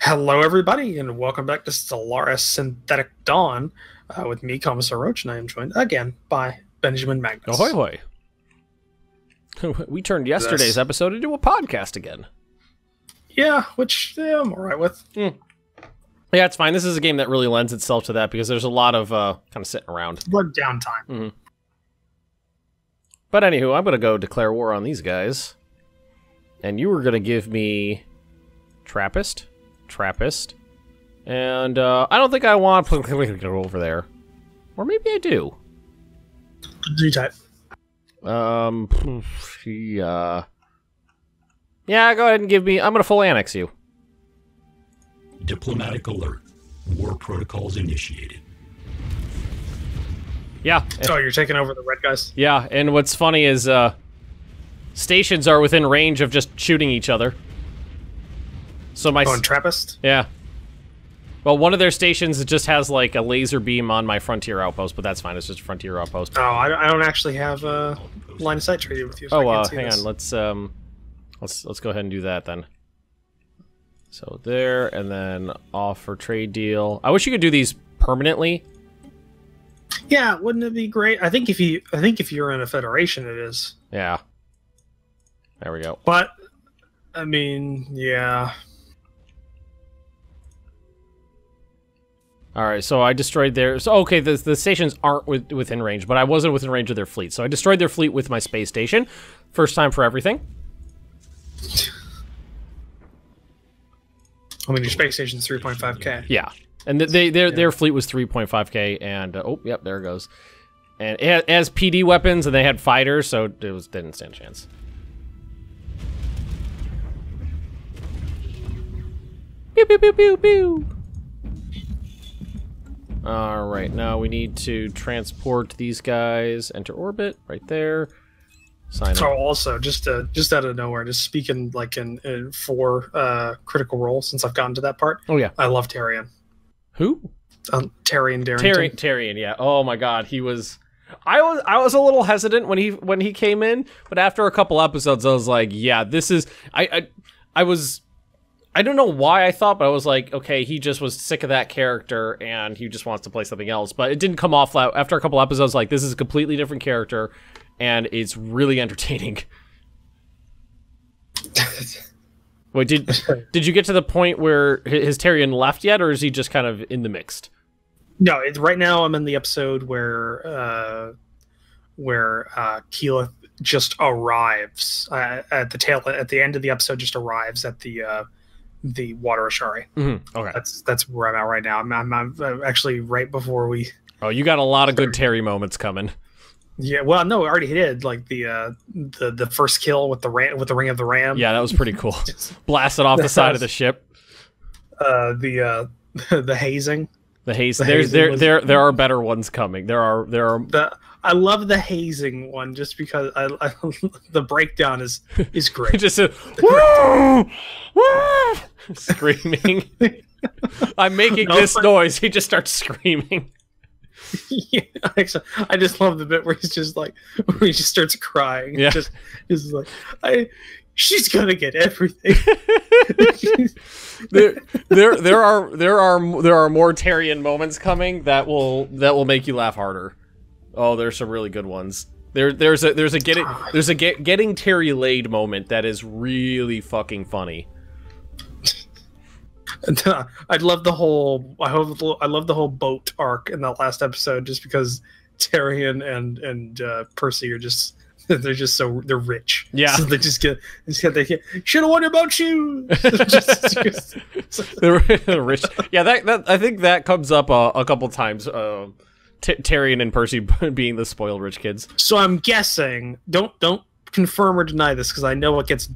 Hello, everybody, and welcome back to Stellaris Synthetic Dawn with me, Commissar Roach, and I am joined again by Benjamin Magnus. Ahoy, hoy. We turned yesterday's episode into a podcast again. Yeah, which I'm alright with. Yeah, it's fine. This is a game that really lends itself to that because there's a lot of kind of sitting around. Blood downtime. But anywho, I'm going to go declare war on these guys. And you were going to give me Trappist, and I don't think I want to go over there. Or maybe I do. G-type. Yeah, go ahead and give me... I'm going to full annex you. Diplomatic alert. War protocols initiated. Yeah. Oh, you're taking over the red guys? Yeah, and what's funny is stations are within range of just shooting each other. So my... Oh, and Trappist? Yeah. Well, one of their stations just has, like, a laser beam on my frontier outpost, but that's fine. It's just a frontier outpost. Oh, I don't actually have a line of sight treaty with you, so oh, I can't see hang this. on. Let's go ahead and do that, then. So there, and then offer trade deal. I wish you could do these permanently. Yeah, wouldn't it be great? I think if you're in a federation, it is. Yeah. There we go. But, I mean, yeah... Alright, so I destroyed their... So, okay, the stations aren't within range, but I wasn't within range of their fleet. So I destroyed their fleet with my space station. First time for everything. I mean, your space station's 3.5k. Yeah. And their fleet was 3.5k, and... oh, yep, there it goes. And it has PD weapons, and they had fighters, so it didn't stand a chance. Pew, pew, pew, pew, pew. Alright, now we need to transport these guys, enter orbit, right there. Sign up. So also, just out of nowhere, just speaking like in for Critical Role, since I've gotten to that part. Oh yeah, I love Tarion. Who? Tarion Darrington. Tarion, yeah. Oh my God, he was. I was a little hesitant when he came in, but after a couple episodes, I was like, yeah, this is. I was. I don't know why I thought, but I was like, okay, he just was sick of that character and he just wants to play something else. But it didn't come off after a couple episodes. Like, this is a completely different character, and it's really entertaining. Wait, did you get to the point where his Tarion left yet, or is he just kind of in the mixed? No, right now I'm in the episode where Keyleth just arrives at the end of the episode. Just arrives at the Water Ashari. Okay, that's where I'm at right now. I'm actually right before we. Oh, you got a lot of good Terry moments coming. Yeah, well, no, I already did. Like the first kill with the ring of the ram. Yeah, that was pretty cool. Blasted off the side of the ship. The hazing. The hazing. There are better ones coming. There are. I love the hazing one just because the breakdown is great. Just woo, woo, screaming. I'm making this noise. He just starts screaming. Yeah, I just love the bit where he just starts crying. Yeah, just like she's gonna get everything. there are more Tarion moments coming that will make you laugh harder. Oh, there's some really good ones. There's a getting Terry laid moment that is really fucking funny. I love the whole boat arc in that last episode, just because Tarion and Percy are just they're rich. Yeah, so they should have worn boat shoes. They're rich. Yeah, that I think that comes up a couple times. Tarion and Percy being the spoiled rich kids. So I'm guessing. Don't confirm or deny this, because I know it gets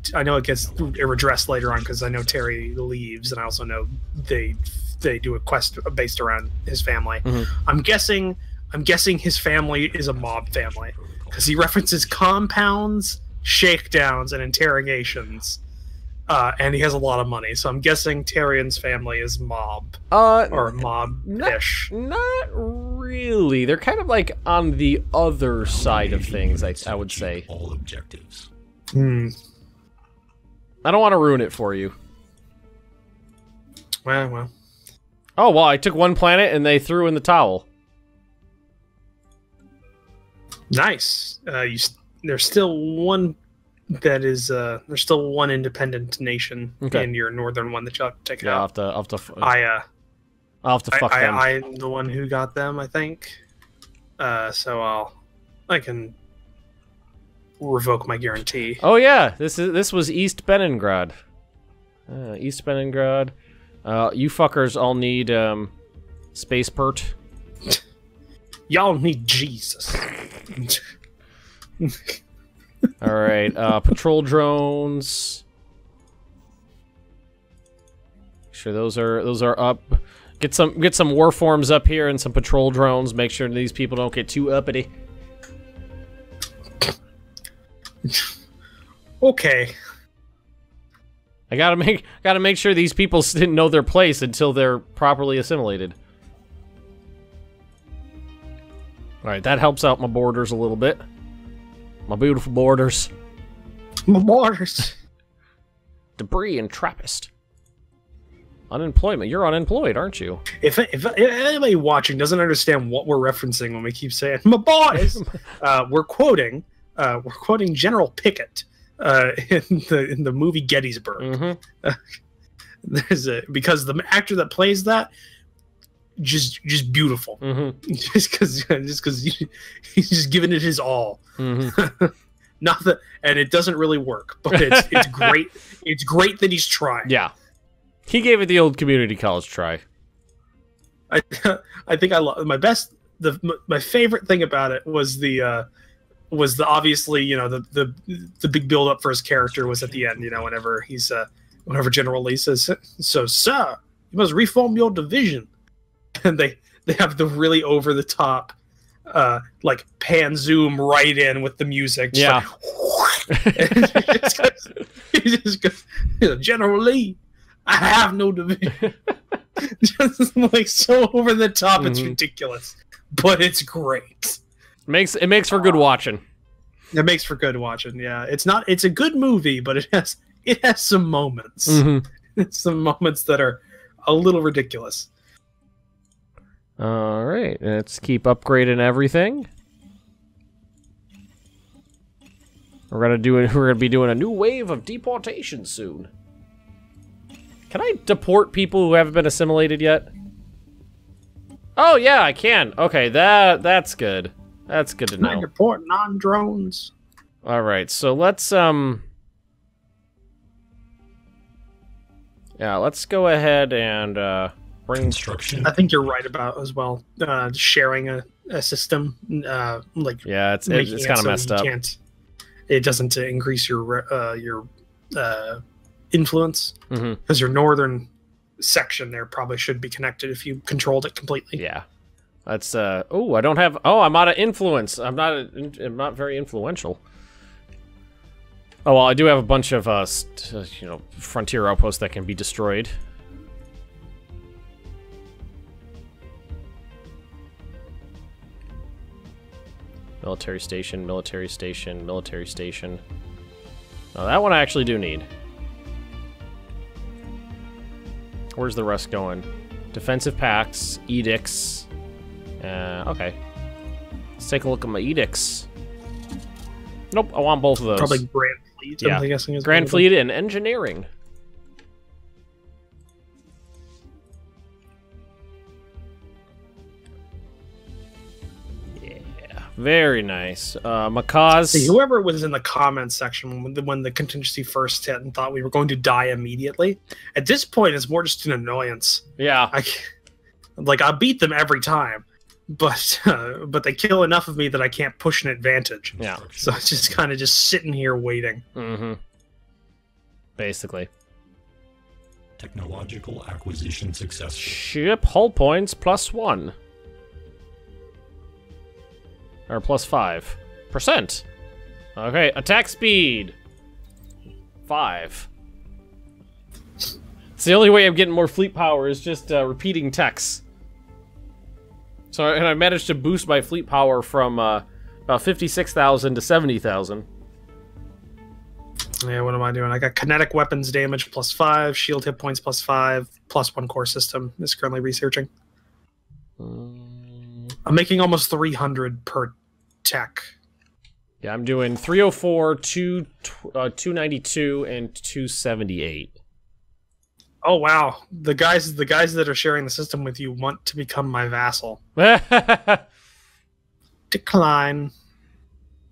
redressed later on, because I know Terry leaves, and I also know they do a quest based around his family. I'm guessing his family is a mob family, because he references compounds, shakedowns, and interrogations. And he has a lot of money, so I'm guessing Tarion's family is mob. Or mob-ish. Not really. They're kind of like on the other side of things, I would say. All objectives. I don't want to ruin it for you. Well. Oh, well, I took one planet and they threw in the towel. Nice. There's still one that is there's still one independent nation in your northern one that you'll have to take out. I'll have to fuck them. I'm the one who got them, I think. So I can revoke my guarantee. Oh yeah, this was East Beningrad. East Beningrad. You fuckers all need space pert. Y'all need Jesus. All right, patrol drones. Sure, those are up. Get some war forms up here and some patrol drones. Make sure these people don't get too uppity. Okay. I gotta make sure these people didn't know their place until they're properly assimilated. All right, that helps out my borders a little bit. My beautiful borders. My borders. Debris and Trappist. Unemployment. You're unemployed, aren't you? If anybody watching doesn't understand what we're referencing when we keep saying "my boys," we're quoting General Pickett in the movie Gettysburg. Because the actor that plays that just beautiful. Just because he's just giving it his all. Not that, and it doesn't really work, but it's great. It's great that he's trying. Yeah. He gave it the old community college try. I think I love my favorite thing about it was the obviously the big build up for his character was at the end, whenever General Lee says, "So sir, you must reform your division," and they have the really over the top like pan zoom right in with the music. Yeah. He just goes, "General Lee, I have no division." Just like so over the top, it's ridiculous, but it's great. It makes for good watching. It makes for good watching. Yeah, it's a good movie, but it has some moments. Some moments that are a little ridiculous. All right, let's keep upgrading everything. We're gonna be doing a new wave of deportation soon. Can I deport people who haven't been assimilated yet? Oh yeah, I can. Okay, that's good. That's good to know. Deport non-drones. All right, so let's yeah, let's go ahead and bring construction. I think you're right about as well. Sharing a system, like yeah, it's kind of messed up. It doesn't increase your influence because your northern section there probably should be connected if you controlled it completely. Yeah, that's oh, I don't have. Oh, I'm out of influence. I'm not very influential. Oh well, I do have a bunch of frontier outposts that can be destroyed. Military station, military station, military station. Now that one I actually do need. Where's the rest going? Defensive packs, edicts. Okay. Let's take a look at my edicts. Nope, I want both of those. Probably Grand Fleet, yeah. I'm guessing. Is Grand Fleet and engineering. Very nice. Macaws. See, whoever was in the comments section when the contingency first hit and thought we were going to die immediately, at this point, it's more just an annoyance. Yeah. I beat them every time, but they kill enough of me that I can't push an advantage. Yeah. So it's just kind of just sitting here waiting. Basically. Technological acquisition successful. Ship hull points +1. Or +5%. Okay, attack speed. 5. It's the only way I'm getting more fleet power is just repeating texts. So, and I managed to boost my fleet power from about 56,000 to 70,000. Yeah, what am I doing? I got kinetic weapons damage +5, shield hit points +5, +1 core system is currently researching. I'm making almost 300 per tech. Yeah, I'm doing 304, 292, and 278. Oh wow, the guys that are sharing the system with you want to become my vassal. Decline.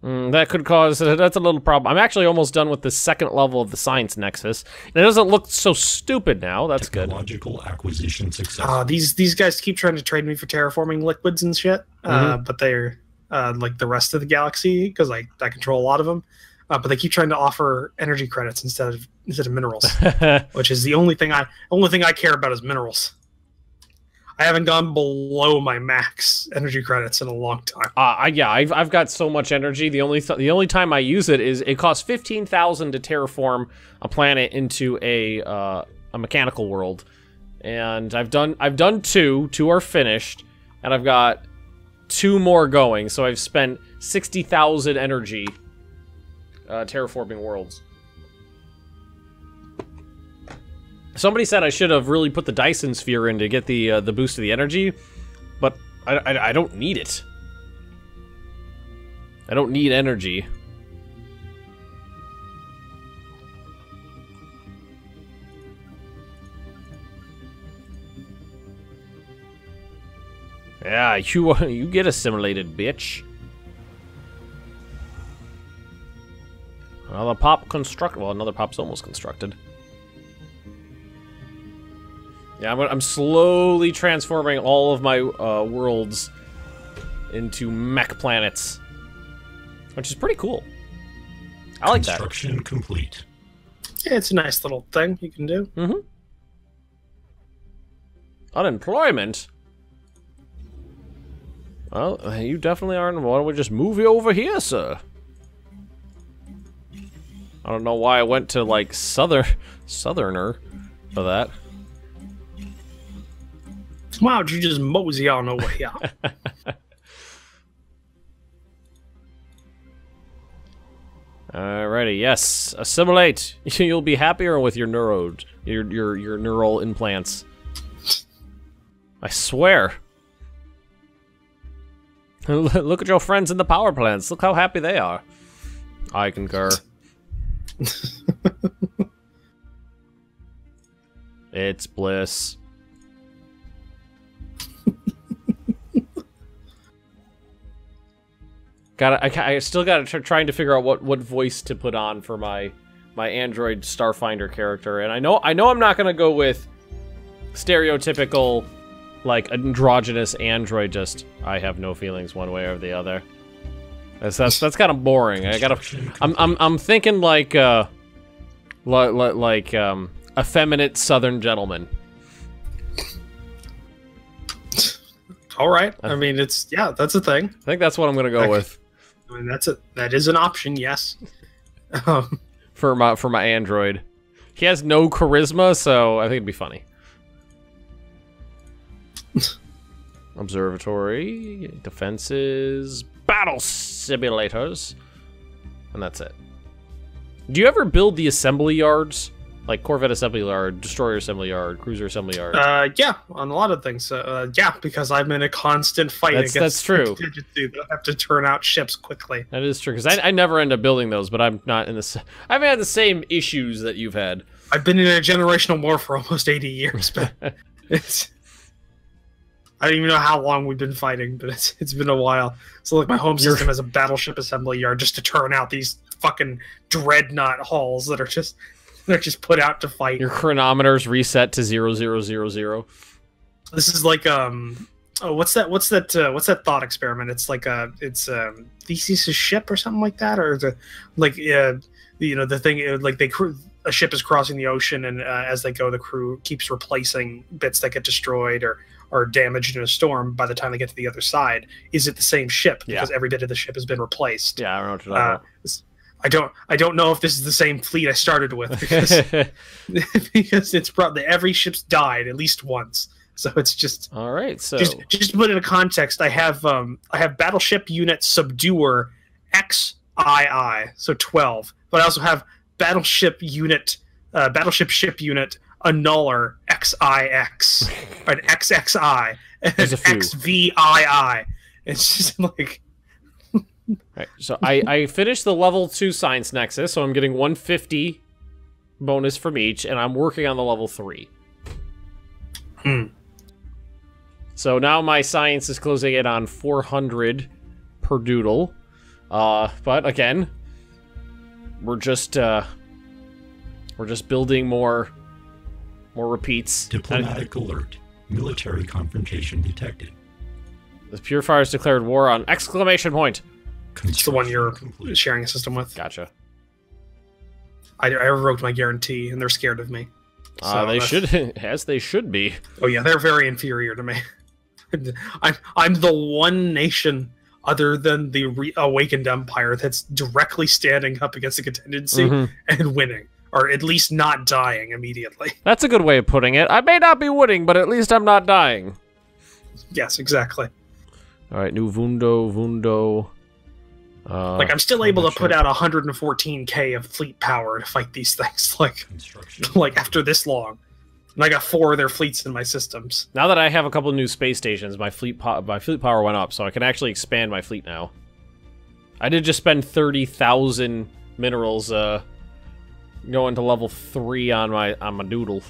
That could cause, that's a little problem. I'm actually almost done with the second level of the Science Nexus. And it doesn't look so stupid now, that's good. Technological acquisition success. These guys keep trying to trade me for terraforming liquids and shit, but they're like the rest of the galaxy, because I control a lot of them, but they keep trying to offer energy credits instead of minerals, which is the only thing I care about is minerals. I haven't gone below my max energy credits in a long time. Yeah, I've got so much energy. The only time I use it is it costs 15,000 to terraform a planet into a mechanical world, and I've done two. Two are finished, and I've got 2 more going. So I've spent 60,000 energy terraforming worlds. Somebody said I should have really put the Dyson sphere in to get the boost of the energy, but I don't need it. I don't need energy. Yeah, you get assimilated, bitch. Another pop constructed. Well, another pop's almost constructed. Yeah, I'm slowly transforming all of my worlds into mech planets, which is pretty cool. I like that. Construction complete. Yeah, it's a nice little thing you can do. Mm-hmm. Unemployment? Well, you definitely aren't. Why don't we just move you over here, sir? I don't know why I went to, like, Southerner for that. Why don't you just mosey on over here? Alrighty, yes. Assimilate. You'll be happier with your neural implants. I swear. Look at your friends in the power plants. Look how happy they are. I concur. It's bliss. I still gotta trying to figure out what voice to put on for my android Starfinder character, and I know I'm not gonna go with stereotypical, like, androgynous android. Just I have no feelings one way or the other. That's kind of boring. I'm thinking like effeminate Southern gentleman. All right. I mean, that's a thing. I think that's what I'm gonna go with. I mean, that is an option. Yes. For my android, he has no charisma, so I think it'd be funny. Observatory, defenses, battle simulators, and that's it. Do you ever build the assembly yards? Like Corvette assembly yard, destroyer assembly yard, cruiser assembly yard. Yeah, on a lot of things. Yeah, because I'm in a constant fight against. That's true. That have to turn out ships quickly. That is true, because I never end up building those, but I'm not in this. I've had the same issues that you've had. I've been in a generational war for almost 80 years, but it's. I don't even know how long we've been fighting, but it's been a while. So like my home system has a battleship assembly yard just to turn out these fucking dreadnought hulls that are just. They're just put out to fight. Your chronometers reset to 0000. This is like what's that thought experiment? It's like Theseus' ship or something like that, or the the thing like a ship is crossing the ocean, and as they go, the crew keeps replacing bits that get destroyed or damaged in a storm. By the time they get to the other side, is it the same ship? Because every bit of the ship has been replaced. Yeah, I don't know what you're talking about. I don't know if this is the same fleet I started with, because it's probably every ship's died at least once. So it's just all right. So just to put it in context, I have battleship unit subduer XII, so 12, but I also have battleship ship unit annuller XIX, an XXI, and There's a few. XVII. It's just like. Right, so I finished the level 2 science nexus, so I'm getting 150 bonus from each, and I'm working on the level 3. So now my science is closing in on 400 per doodle. But again, we're just building more repeats. Diplomatic alert. Military confrontation detected. The Purifiers declared war on exclamation point. It's the one you're sharing a system with. Gotcha. I revoked my guarantee, and they're scared of me. So they should, as they should be. Oh yeah, they're very inferior to me. I'm the one nation other than the Awakened Empire that's directly standing up against a contingency and winning, or at least not dying immediately. That's a good way of putting it. I may not be winning, but at least I'm not dying. Yes, exactly. All right, new Vundo. Like, I'm still able to put out 114k of fleet power to fight these things, like after this long. And I got 4 of their fleets in my systems. Now that I have a couple new space stations, my fleet power went up, so I can actually expand my fleet now. I did just spend 30,000 minerals going to level 3 on my doodle.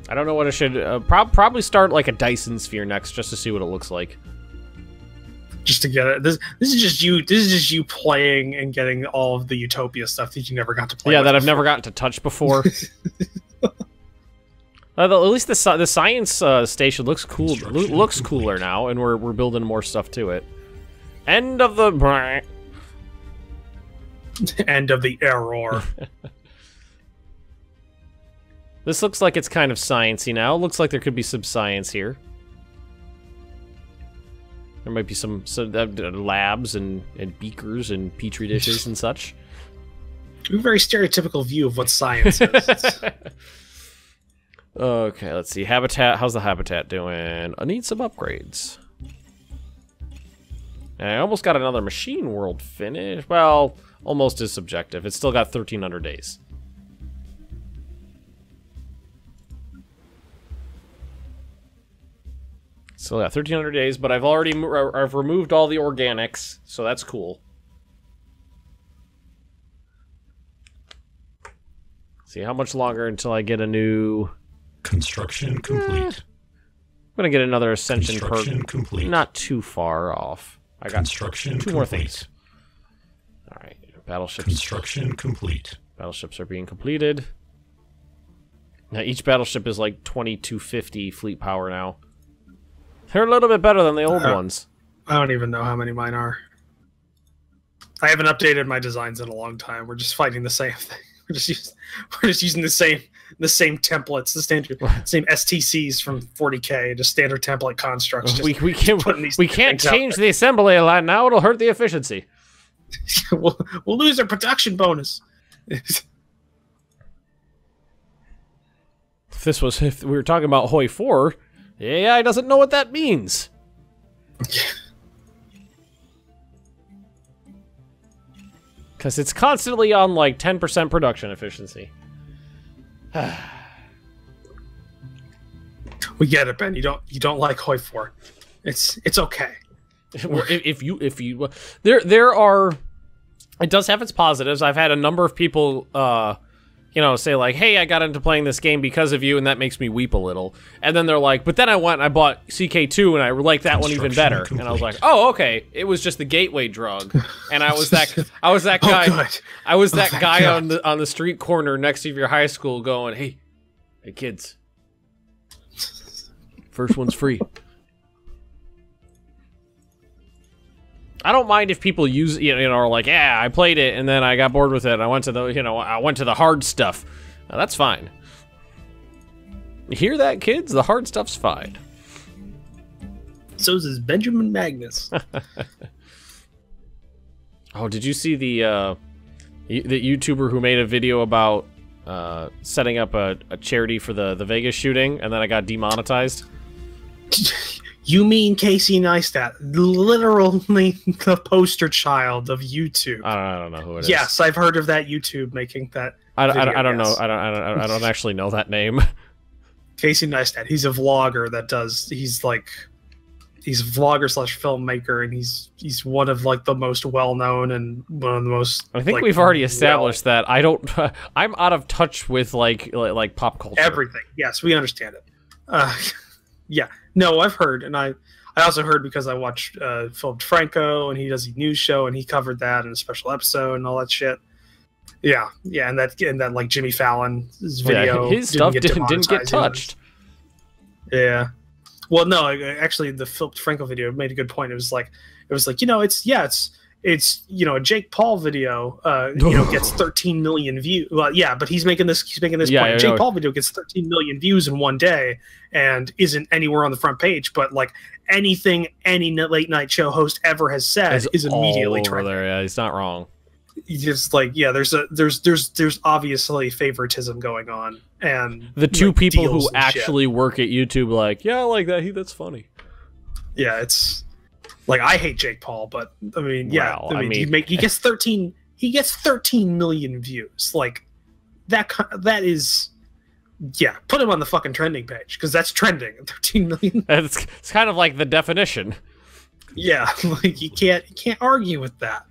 I don't know what I should... probably start like a Dyson sphere next, just to see what it looks like. Just to get it. This is just you. This is just you playing and getting all of the Utopia stuff that you never got to play. Yeah, that I've never gotten to touch before. At least the science station looks cool. Looks cooler now, and we're building more stuff to it. End of the... End of the error. This looks like it's kind of sciencey now. Looks like there could be some science here. There might be some labs and beakers and petri dishes and such. A very stereotypical view of what science is. Okay, let's see. Habitat. How's the habitat doing? I need some upgrades. And I almost got another machine world finished. Well, almost is subjective. It's still got 1,300 days. So yeah, 1,300 days, but I've removed all the organics, so that's cool. See how much longer until I get a new construction complete. I'm gonna get another ascension perk. Complete. Not too far off. I got two more things. All right, battleships. Construction complete. Battleships are being completed. Now each battleship is like 2,250 fleet power now. They're a little bit better than the old ones. I don't even know how many mine are. I haven't updated my designs in a long time. We're just fighting the same thing. We're just using the same templates, the same STCs from 40K, just standard template constructs. We can't change the assembly line now. It'll hurt the efficiency. we'll lose our production bonus. If we were talking about Hoi 4. AI doesn't know what that means. Because it's constantly on like 10% production efficiency. We get it, Ben. You don't like Hoi 4. It's okay. if you there are, it does have its positives. I've had a number of people say like, hey, I got into playing this game because of you, and that makes me weep a little. And then they're like, but then I went and I bought CK2, and I like that one even better. And I was like, oh, okay, it was just the gateway drug. And I was that guy. I was that guy on the street corner next to your high school, going, hey kids, first one's free. I don't mind if people use, are like, yeah, I played it and then I got bored with it. And I went to the hard stuff. Now, that's fine. You hear that, kids? The hard stuff's fine. So is Benjamin Magnus. Oh, did you see the YouTuber who made a video about setting up a charity for the Vegas shooting, and then I got demonetized? You mean Casey Neistat, literally the poster child of YouTube? I don't know who it is. Yes, I've heard of that YouTube making that. I video, don't know. yes. I don't actually know that name. Casey Neistat. He's a vlogger that does. He's a vlogger / filmmaker, and he's one of like the most well known and one of the most. I think like, we've already established that. I don't. I'm out of touch with like pop culture. Everything. Yes, we understand it. Yeah. No, I've heard, and I also heard because I watched Philip Franco, and he does a news show, and he covered that in a special episode and all that shit. Yeah, and that like Jimmy Fallon's video, his stuff didn't get touched. Yeah. Well, no, actually, the Philip Franco video made a good point. It was like it's a Jake Paul video gets 13 million views. Well, yeah, but he's making this point. Jake Paul video gets 13 million views in one day and isn't anywhere on the front page, but like anything any late night show host ever has said is immediately trending. There. Yeah, he's not wrong. Just like, yeah, there's obviously favoritism going on, and the two people who actually work at YouTube like, yeah, I like that. That's funny. Yeah, it's like, I hate Jake Paul, but I mean, yeah, well, he gets 13 million views. Like that is, yeah, put him on the fucking trending page because that's trending. 13 million. It's kind of like the definition. Yeah, like you can't argue with that.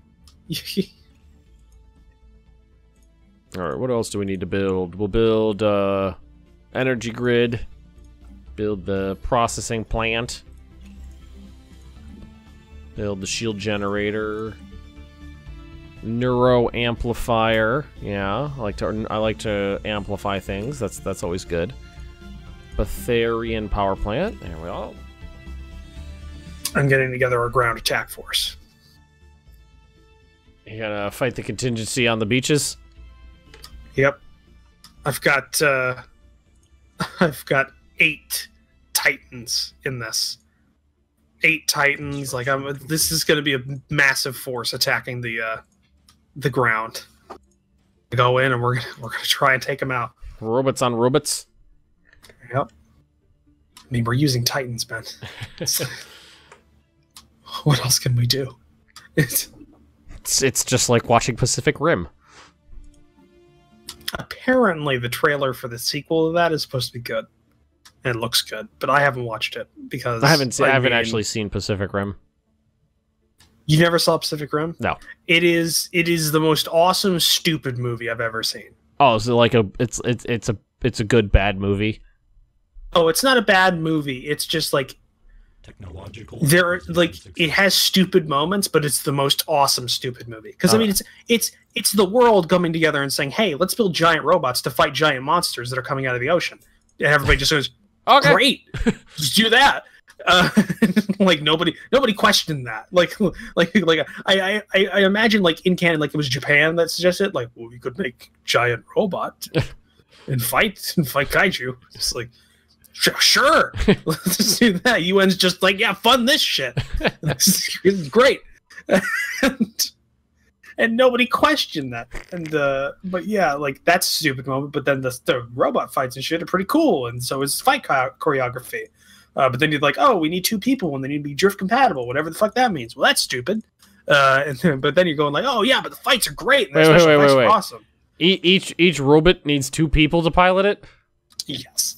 All right, what else do we need to build? We'll build energy grid, build the processing plant, build the shield generator, neuro amplifier. Yeah, I like to amplify things. That's always good. Betharian power plant. There we go. I'm getting together a ground attack force. You gonna fight the contingency on the beaches? Yep, I've got 8 Titans in this. 8 Titans. Like this is going to be a massive force attacking the ground. We go in and we're gonna try and take them out. Robots on robots. Yep. I mean, we're using Titans, man. What else can we do? It's just like watching Pacific Rim. Apparently, the trailer for the sequel to that is supposed to be good. And it looks good, but I haven't watched it because I haven't actually seen Pacific Rim. You never saw Pacific Rim? No. It is the most awesome, stupid movie I've ever seen. Oh, is it like it's a good bad movie? Oh, it's not a bad movie. It's just like technological. It has stupid moments, but it's the most awesome stupid movie. Because I mean, it's the world coming together and saying, "Hey, let's build giant robots to fight giant monsters that are coming out of the ocean." And everybody just goes, "Okay, great, just do that." Like nobody questioned that. Like I imagine like in canon, like it was Japan that suggested, like, well, we could make giant robot and fight kaiju. Just like, sure, let's do that. UN's just like, yeah, fund this shit. It's great. And nobody questioned that. And but yeah, like that's a stupid moment. But then the robot fights and shit are pretty cool, and so is fight choreography. But then you're like, oh, we need 2 people and they need to be drift compatible, whatever the fuck that means. Well, that's stupid. But then you're going like, oh yeah, but the fights are great. And the special fights are awesome. Each robot needs 2 people to pilot it? Yes.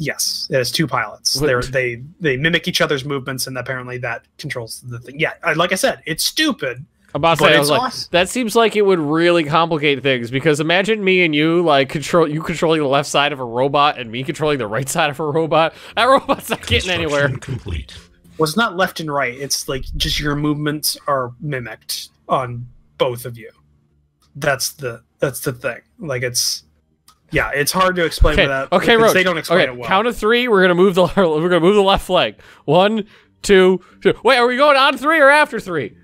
It has 2 pilots. They mimic each other's movements, and apparently that controls the thing. Yeah, like I said, it's stupid. I'm about to say, I was like, awesome. That seems like it would really complicate things, because imagine me and you controlling the left side of a robot and me controlling the right side of a robot. That robot's not getting anywhere. Complete. Well, it's not left and right. It's like just your movements are mimicked on both of you. That's the thing. Like it's hard to explain without. Okay, Roach. They don't explain it well. Count of 3. We're gonna move the left leg. 1, 2, 3. Wait, are we going on 3 or after 3?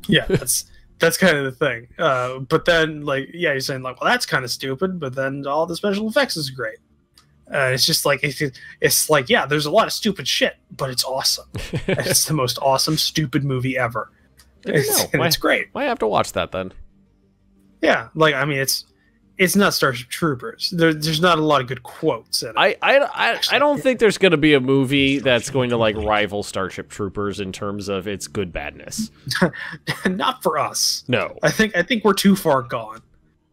Yeah, that's kind of the thing. But then, like, yeah, you're saying like, well, that's kind of stupid. But then all the special effects is great. It's just like it's like, yeah, there's a lot of stupid shit, but it's awesome. It's the most awesome stupid movie ever. It's great. Might have to watch that then. Yeah, like I mean, it's not Starship Troopers. There's not a lot of good quotes in it. I don't think there's going to be a movie that's going to like rival Starship Troopers in terms of its good badness. Not for us. No, I think we're too far gone.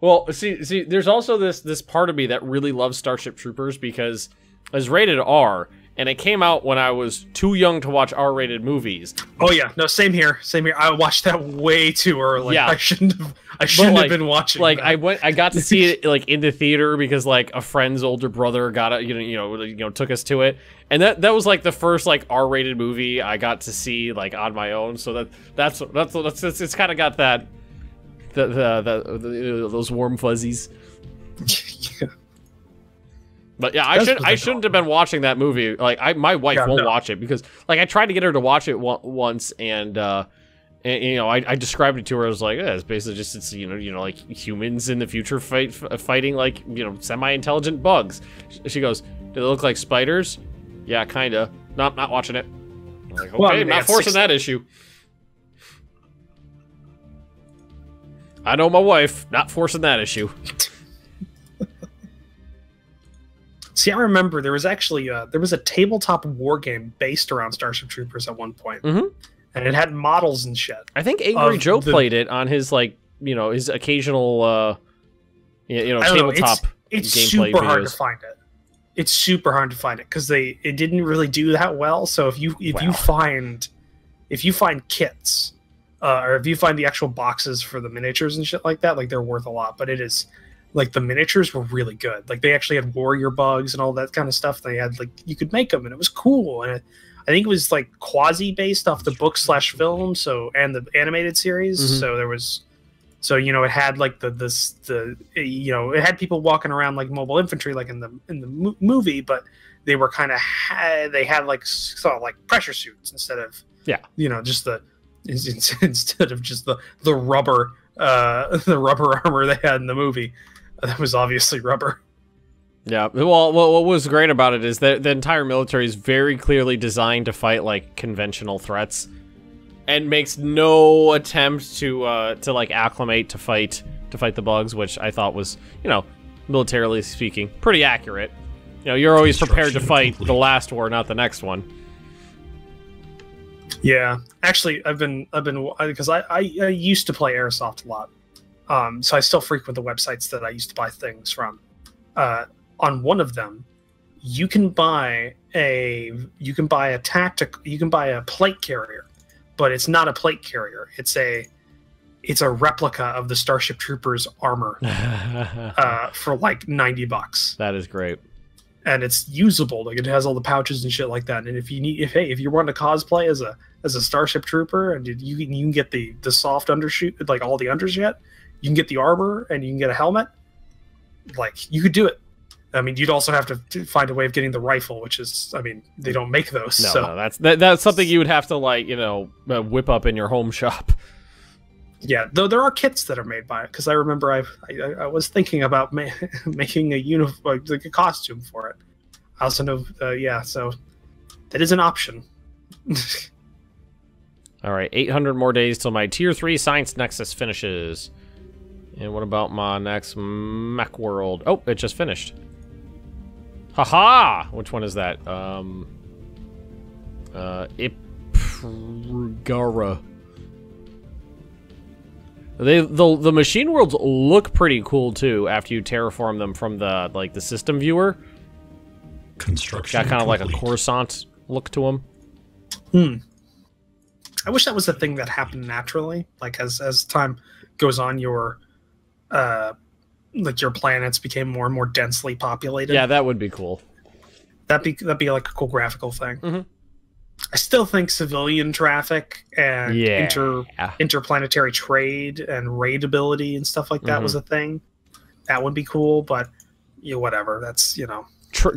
Well, see, there's also this part of me that really loves Starship Troopers because it's rated R, and it came out when I was too young to watch R-rated movies. Oh yeah, no, same here. I watched that way too early. Yeah, I shouldn't have been watching. Like that. I got to see it like in the theater because like a friend's older brother got it, you know, took us to it, and that was like the first like R-rated movie I got to see like on my own. So that's it's kind of got that. Those warm fuzzies. Yeah. But yeah, I shouldn't have been watching that movie. Like my wife won't watch it because like I tried to get her to watch it once, and you know I described it to her. I was like, it's basically just it's you know like humans in the future fighting like you know semi-intelligent bugs. She goes, do they look like spiders? Yeah, kinda. Not watching it. I'm like, okay, well, I mean, not forcing that issue. I know my wife, not forcing that issue. See, I remember there was actually a tabletop war game based around Starship Troopers at one point, and it had models and shit. I think Angry Joe played it on his like his occasional tabletop. It's gameplay super videos. hard to find it. It's super hard to find it because it didn't really do that well. So if you find kits. Or if you find the actual boxes for the miniatures and shit like that, like they're worth a lot. But it is like the miniatures were really good. Like they actually had warrior bugs and all that kind of stuff. They had like you could make them and it was cool. And I think it was like quasi based off the book / film. So and the animated series. So there was, it had like it had people walking around like mobile infantry like in the movie, but they were kind of they had like sort of like pressure suits instead of just the. Instead of just the rubber armor they had in the movie, that was obviously rubber. Yeah, well, what was great about it is that the entire military is very clearly designed to fight like conventional threats, and makes no attempt to like acclimate to fight the bugs, which I thought was militarily speaking pretty accurate. You're always prepared to fight the last war, not the next one. Yeah, actually, I've been because I used to play Airsoft a lot, so I still frequent the websites that I used to buy things from. On one of them, you can buy a plate carrier, but it's not a plate carrier. It's a replica of the Starship Troopers armor for like $90. That is great. And it's usable. Like it has all the pouches and shit like that. And if you want to cosplay as a Starship Trooper, and you can get the soft undershoot, like all the undershit, you can get the armor and you can get a helmet. Like you could do it. I mean, you'd also have to find a way of getting the rifle, which is, I mean, they don't make those. No, that's something you would have to like whip up in your home shop. Yeah, though there are kits that are made by it, because I remember I was thinking about making a uniform, like a costume for it. I also know, so that is an option. All right, 800 more days till my Tier 3 Science Nexus finishes. And what about my next Mech World? Oh, it just finished. Haha! Which one is that? Ipgara. The machine worlds look pretty cool too after you terraform them from the system viewer. Construction got kind of like a Coruscant look to them. I wish that was a thing that happened naturally. Like as time goes on, your planets became more and more densely populated. Yeah, that would be cool. That'd be like a cool graphical thing. Mm-hmm. I still think civilian traffic and interplanetary trade and raidability and stuff like that was a thing. That would be cool, but whatever. That's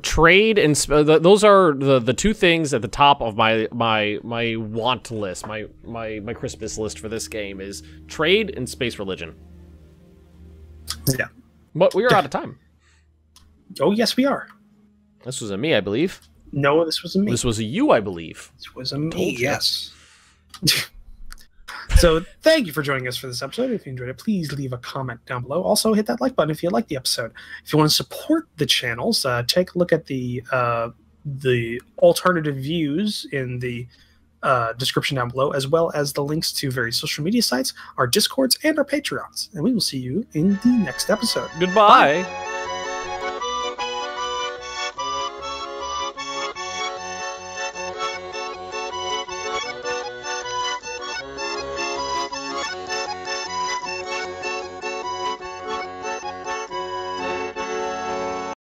trade and those are the two things at the top of my want list, my Christmas list for this game is trade and space religion. Yeah, but we are out of time. Oh yes, we are. This was a me, I believe. No, this was a me. This was a you, I believe. This was a me, yes. So thank you for joining us for this episode. If you enjoyed it, please leave a comment down below. Also, hit that like button if you liked the episode. If you want to support the channels, take a look at the alternative views in the description down below, as well as the links to various social media sites, our Discords, and our Patreons. And we will see you in the next episode. Goodbye. Bye.